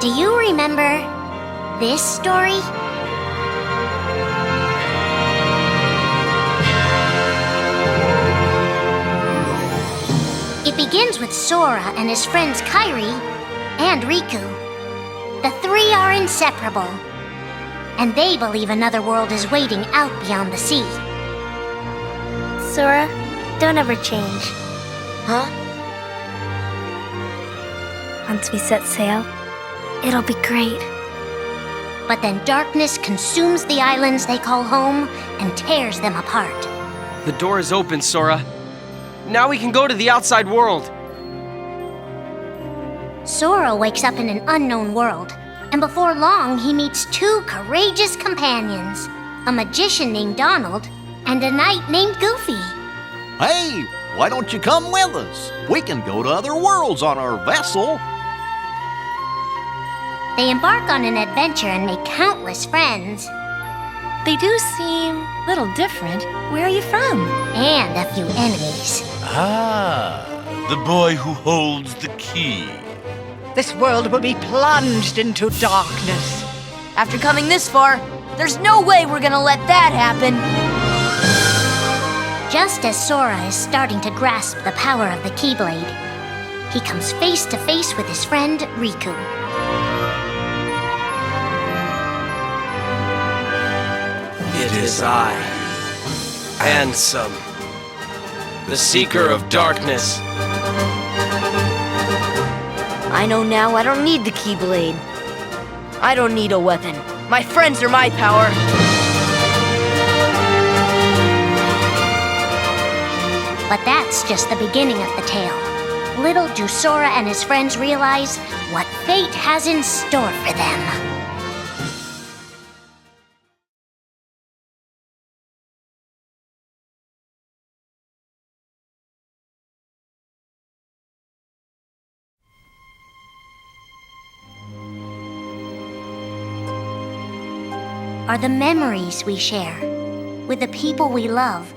Do you remember this story? It begins with Sora and his friends Kairi and Riku. The three are inseparable, and they believe another world is waiting out beyond the sea. Sora, don't ever change. Huh? Once we set sail, it'll be great. But then darkness consumes the islands they call home and tears them apart. The door is open, Sora. Now we can go to the outside world. Sora wakes up in an unknown world, and before long he meets two courageous companions, a magician named Donald and a knight named Goofy. Hey, why don't you come with us? We can go to other worlds on our vessel. They embark on an adventure and make countless friends. They do seem a little different. Where are you from? And a few enemies. Ah, the boy who holds the key. This world will be plunged into darkness. After coming this far, there's no way we're gonna let that happen. Just as Sora is starting to grasp the power of the Keyblade, he comes face to face with his friend Riku. It is I, Ansem, the Seeker of Darkness. I know now I don't need the Keyblade. I don't need a weapon. My friends are my power. But that's just the beginning of the tale. Little do Sora and his friends realize what fate has in store for them. Are the memories we share with the people we love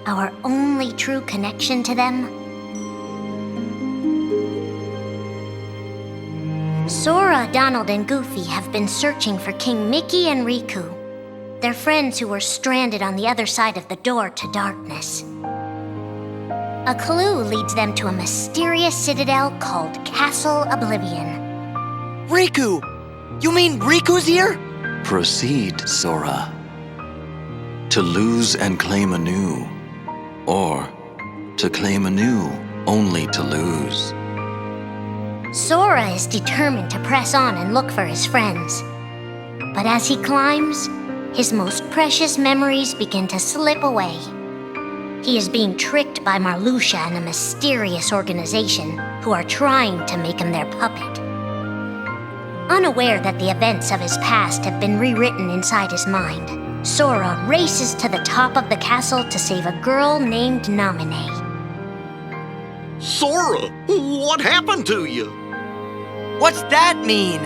our only true connection to them? Sora, Donald, and Goofy have been searching for King Mickey and Riku, their friends who were stranded on the other side of the door to darkness. A clue leads them to a mysterious citadel called Castle Oblivion. Riku! You mean Riku's here? Proceed, Sora. To lose and claim anew, or to claim anew only to lose. Sora is determined to press on and look for his friends. But as he climbs, his most precious memories begin to slip away. He is being tricked by Marluxia and a mysterious organization who are trying to make him their puppet. Unaware that the events of his past have been rewritten inside his mind, Sora races to the top of the castle to save a girl named Naminé. Sora, what happened to you? What's that mean?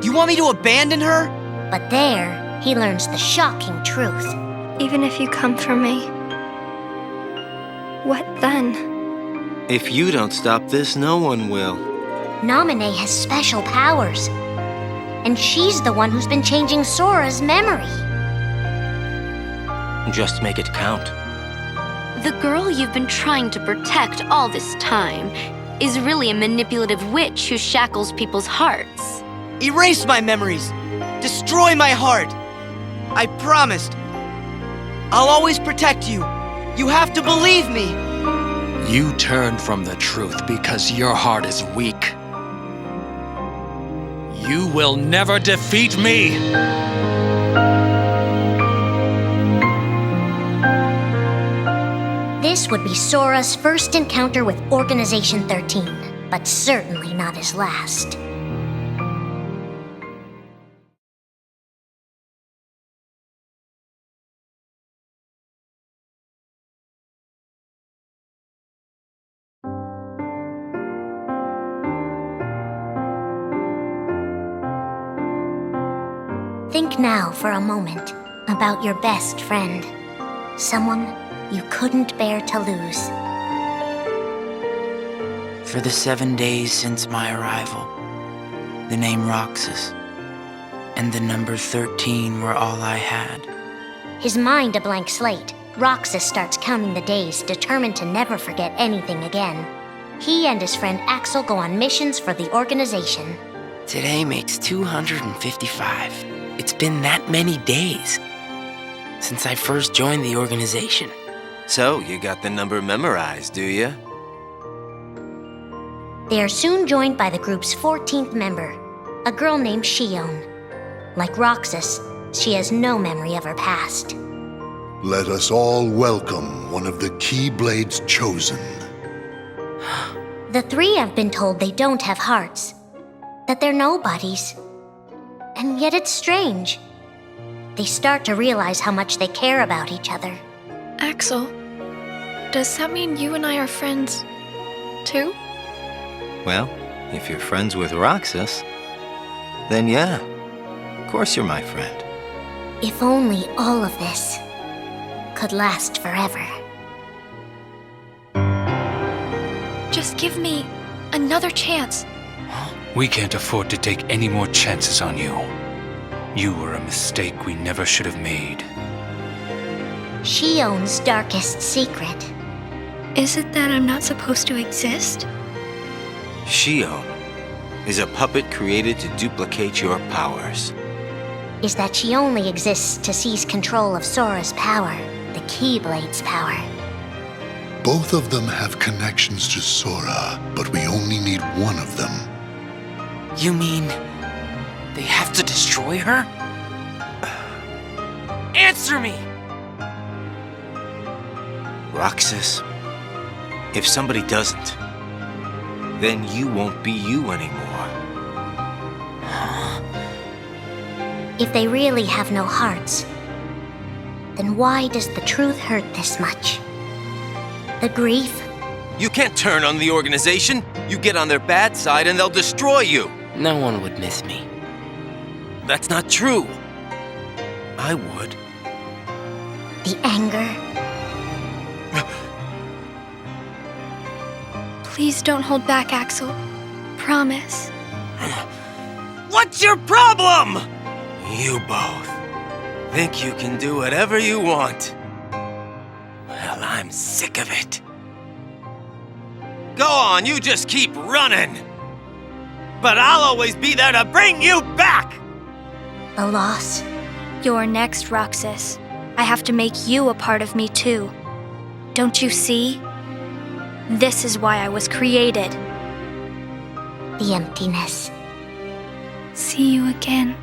You want me to abandon her? But there, he learns the shocking truth. Even if you come for me, what then? If you don't stop this, no one will. Naminé has special powers, and she's the one who's been changing Sora's memory. Just make it count. The girl you've been trying to protect all this time is really a manipulative witch who shackles people's hearts. Erase my memories. Destroy my heart. I promised. I'll always protect you. You have to believe me. You turn from the truth because your heart is weak. You will never defeat me! This would be Sora's first encounter with Organization 13, but certainly not his last. Think now for a moment about your best friend, someone you couldn't bear to lose. For the 7 days since my arrival, the name Roxas, and the number 13 were all I had. His mind a blank slate, Roxas starts counting the days, determined to never forget anything again. He and his friend Axel go on missions for the organization. Today makes 255. It's been that many days since I first joined the organization. So, you got the number memorized, do you? They are soon joined by the group's 14th member, a girl named Shion. Like Roxas, she has no memory of her past. Let us all welcome one of the Keyblades chosen. The three have been told they don't have hearts, that they're nobodies. And yet it's strange. They start to realize how much they care about each other. Axel, does that mean you and I are friends, too? Well, if you're friends with Roxas, then yeah, of course you're my friend. If only all of this could last forever. Just give me another chance. We can't afford to take any more chances on you. You were a mistake we never should have made. Shion's darkest secret. Is it that I'm not supposed to exist? Shion is a puppet created to duplicate your powers. Is that she only exists to seize control of Sora's power, the Keyblade's power. Both of them have connections to Sora, but we only need one of them. You mean they have to destroy her? Answer me! Roxas, if somebody doesn't, then you won't be you anymore. If they really have no hearts, then why does the truth hurt this much? The grief? You can't turn on the organization. You get on their bad side and they'll destroy you. No one would miss me. That's not true. I would. The anger? Please don't hold back, Axel. Promise. What's your problem? You both think you can do whatever you want. Well, I'm sick of it. Go on, you just keep running. But I'll always be there to bring you back! The loss? You're next, Roxas. I have to make you a part of me too. Don't you see? This is why I was created. The emptiness. See you again.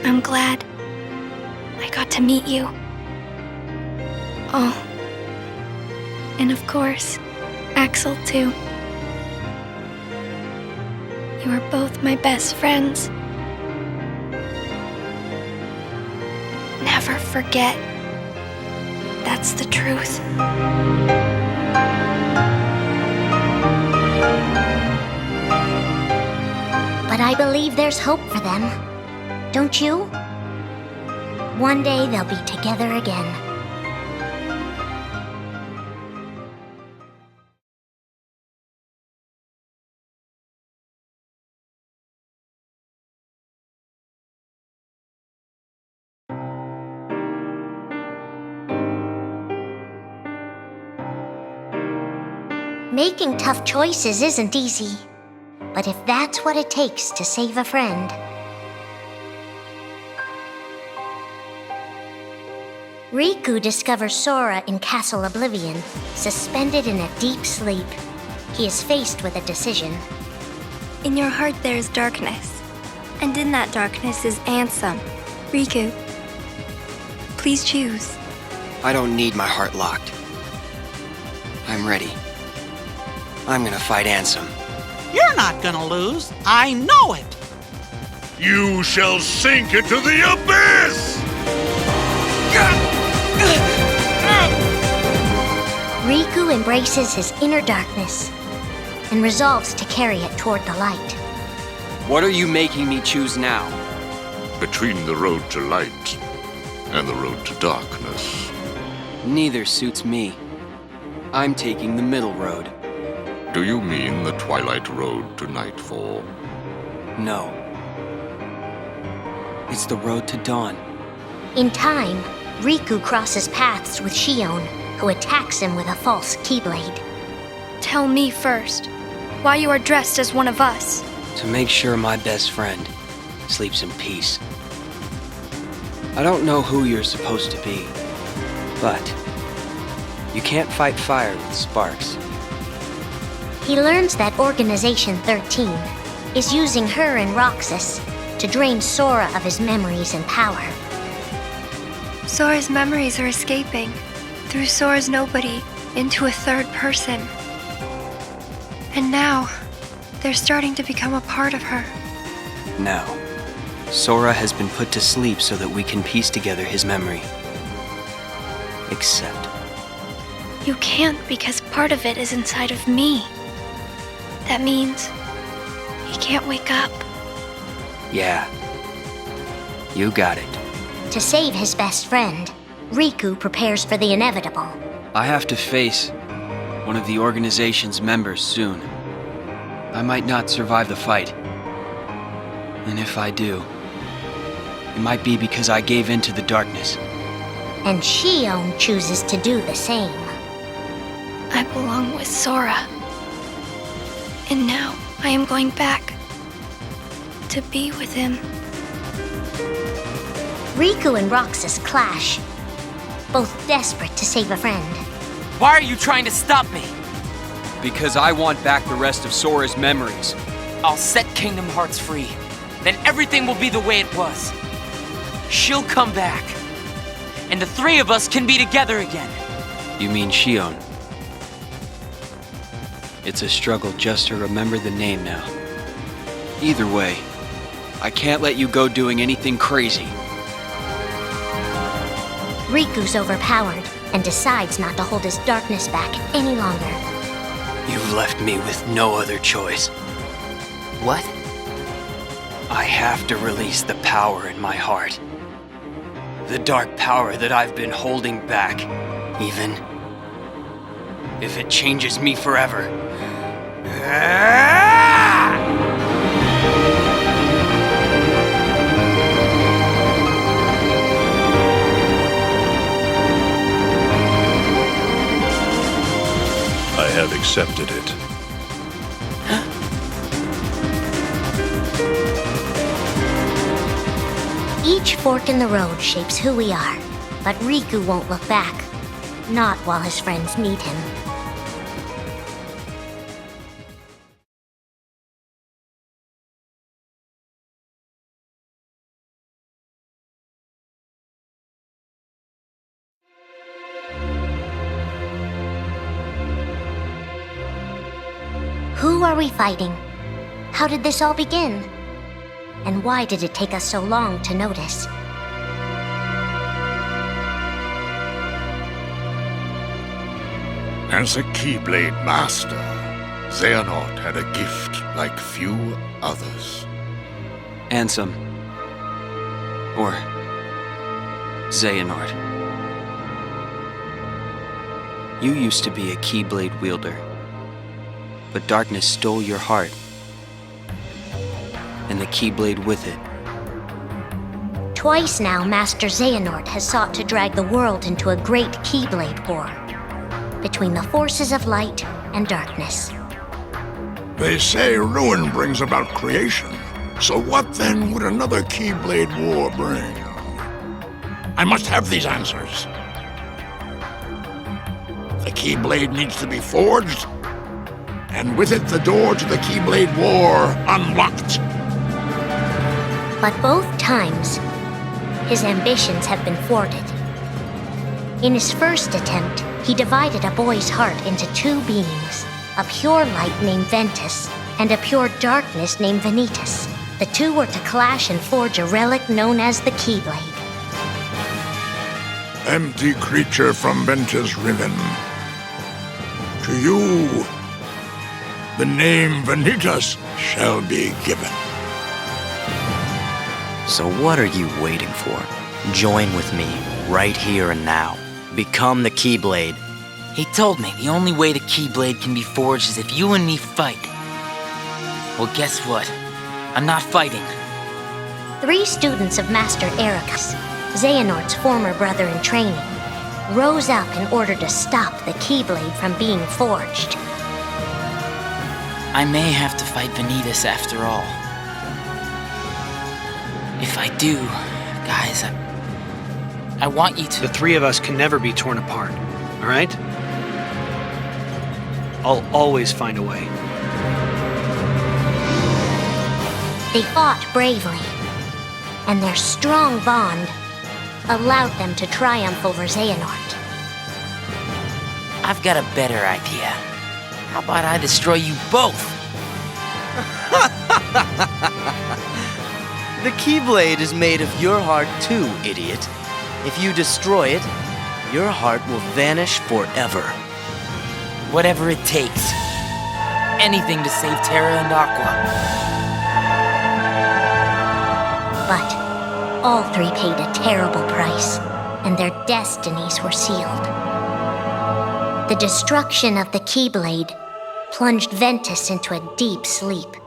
I'm glad I got to meet you. Oh. And of course, Axel too. You are both my best friends. Never forget. That's the truth. But I believe there's hope for them. Don't you? One day they'll be together again. Making tough choices isn't easy, but if that's what it takes to save a friend. Riku discovers Sora in Castle Oblivion, suspended in a deep sleep. He is faced with a decision. In your heart there is darkness, and in that darkness is Ansem. Riku, please choose. I don't need my heart locked. I'm ready. I'm gonna fight Ansem. You're not gonna lose. I know it. You shall sink into the abyss! Riku embraces his inner darkness and resolves to carry it toward the light. What are you making me choose now? Between the road to light and the road to darkness. Neither suits me. I'm taking the middle road. Do you mean the Twilight Road to Nightfall? No. It's the road to dawn. In time, Riku crosses paths with Shion, who attacks him with a false Keyblade. Tell me first, why you are dressed as one of us. To make sure my best friend sleeps in peace. I don't know who you're supposed to be, but you can't fight fire with sparks. He learns that Organization 13 is using her and Roxas to drain Sora of his memories and power. Sora's memories are escaping through Sora's nobody into a third person. And now, they're starting to become a part of her. Now, Sora has been put to sleep so that we can piece together his memory. Except, You can't because part of it is inside of me. That means he can't wake up. yeah, you got it. To save his best friend, Riku prepares for the inevitable. I have to face one of the organization's members soon. I might not survive the fight. And if I do, it might be because I gave in to the darkness. And Shion chooses to do the same. I belong with Sora. And now I am going back to be with him. Riku and Roxas clash, both desperate to save a friend. Why are you trying to stop me? Because I want back the rest of Sora's memories. I'll set Kingdom Hearts free. Then everything will be the way it was. She'll come back. And the three of us can be together again. You mean Shion? It's a struggle just to remember the name now. Either way, I can't let you go doing anything crazy. Riku's overpowered and decides not to hold his darkness back any longer. You've left me with no other choice. What? I have to release the power in my heart. The dark power that I've been holding back, even if it changes me forever. I have accepted it. Each fork in the road shapes who we are, but Riku won't look back. Not while his friends need him. Who are we fighting? How did this all begin? And why did it take us so long to notice? As a Keyblade master, Xehanort had a gift like few others. Ansem. Or Xehanort. You used to be a Keyblade wielder, but darkness stole your heart, and the Keyblade with it. Twice now, Master Xehanort has sought to drag the world into a great Keyblade war between the forces of light and darkness. They say ruin brings about creation. So what then would another Keyblade war bring? I must have these answers. The Keyblade needs to be forged, and with it the door to the Keyblade war unlocked. But both times, his ambitions have been thwarted. In his first attempt, he divided a boy's heart into two beings, a pure light named Ventus and a pure darkness named Vanitas. The two were to clash and forge a relic known as the Keyblade. Empty creature from Ventus Riven. To you, the name Vanitas shall be given. So what are you waiting for? Join with me, right here and now. Become the Keyblade. He told me the only way the Keyblade can be forged is if you and me fight. Well, guess what? I'm not fighting. 3 students of Master Ericus, Xehanort's former brother in training, rose up in order to stop the Keyblade from being forged. I may have to fight Vanitas after all. If I do, guys, I want you to... The 3 of us can never be torn apart, all right? I'll always find a way. They fought bravely, and their strong bond allowed them to triumph over Xehanort. I've got a better idea. How about I destroy you both? The Keyblade is made of your heart too, idiot. If you destroy it, your heart will vanish forever. Whatever it takes. Anything to save Terra and Aqua. But all 3 paid a terrible price, and their destinies were sealed. The destruction of the Keyblade plunged Ventus into a deep sleep.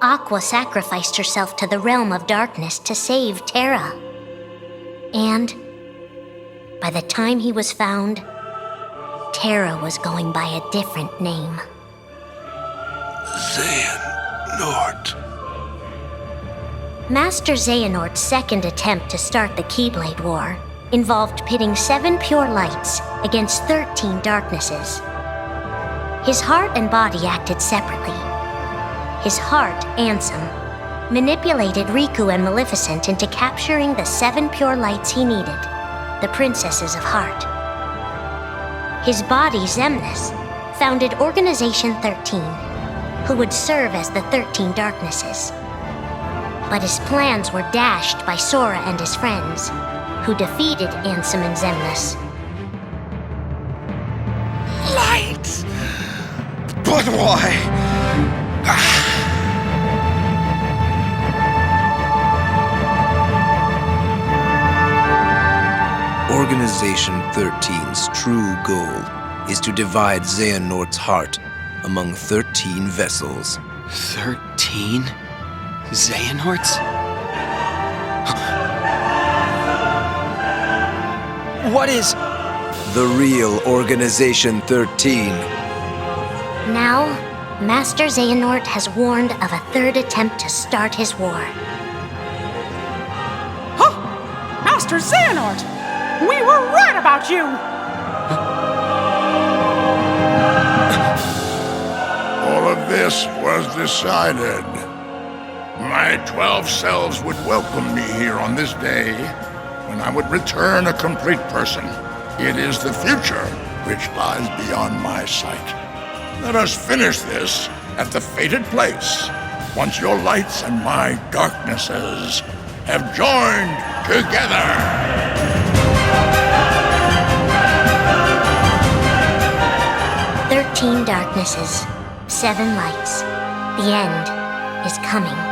Aqua sacrificed herself to the realm of darkness to save Terra. And by the time he was found, Terra was going by a different name. Xehanort. Master Xehanort's second attempt to start the Keyblade War involved pitting 7 pure lights against 13 darknesses. His heart and body acted separately. His heart, Ansem, manipulated Riku and Maleficent into capturing the 7 pure lights he needed, the Princesses of Heart. His body, Xemnas, founded Organization 13, who would serve as the 13 darknesses. But his plans were dashed by Sora and his friends, who defeated Ansem and Xemnas. Light! But why? Organization 13's true goal is to divide Xehanort's heart among 13 vessels. 13? Xehanorts? What is... The real Organization 13. Now, Master Xehanort has warned of a 3rd attempt to start his war. Master Xehanort! We were right about you! All of this was decided. My 12 selves would welcome me here on this day, when I would return a complete person. It is the future which lies beyond my sight. Let us finish this at the fated place, once your lights and my darknesses have joined together. 13 darknesses, 7 lights. The end is coming.